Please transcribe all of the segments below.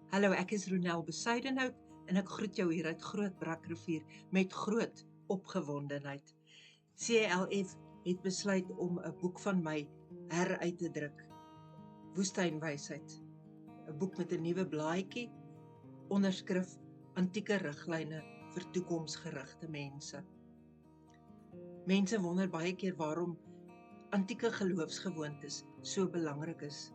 Hallo, ek is Ronel Besuidenhout en ek groet jou hier uit Groot Brakrivier met groot opgewondenheid. CLF het besluit om 'n boek van my heruit te druk. Woestynwysheid. 'n Boek met 'n nuwe blaadjie, onderskrif Antieke riglyne vir toekomsgerigte mense. Mense wonder baie keer waarom antieke geloofsgewoontes so belangrik is.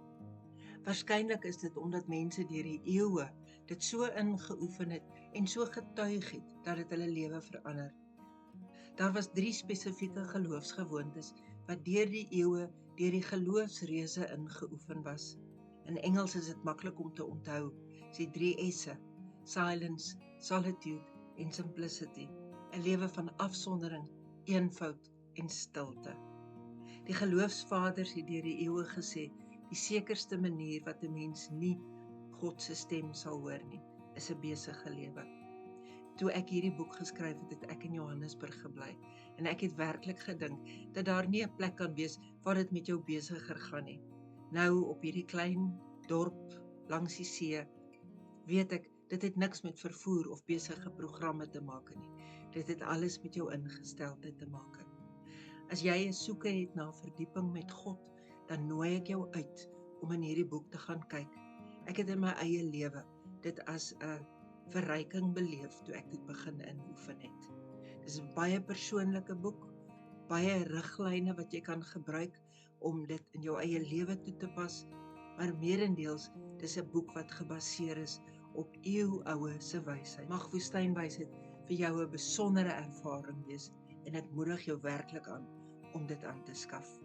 Waarskynlik is dit omdat mense deur die eeue dit so ingeoefen het en so getuig het dat dit hulle lewe verander. Daar was 3 spesifieke geloofsgewoontes wat deur die eeue deur die geloofsreuse ingeoefen was. In Engels is dit maklik om te onthou. Sy 3 S'e: silence, solitude en simplicity. 'n Lewe van afsondering, eenvoud en stilte. Die geloofsvaders het deur die eeue gesê, die sekerste manier wat 'n mens nie God se stem sal hoor nie, is 'n besige lewe. Toe ek hierdie boek geskryf het, het ek in Johannesburg gebly en ek het werklik gedink dat daar nie 'n plek kan wees waar dit met jou besiger gaan nie. Nou op hierdie klein dorp langs die see, weet ek, dit het niks met vervoer of besige programme te maak nie. Dit het alles met jou ingesteldheid te maak. As jy 'n soeke het na verdieping met God, dan nooi ek jou uit om in hierdie boek te gaan kyk. Ek het in my eie lewe dit as 'n verryking beleef toe ek dit begin inoefen het. Dis 'n baie persoonlike boek, baie riglyne wat jy kan gebruik om dit in jou eie lewe toe te pas, maar meerendeels dis 'n boek wat gebaseer is op eeuoue se wysheid. Mag woestynwysheid vir jou 'n besondere ervaring wees en ek moedig jou werklik aan om dit aan te skaf.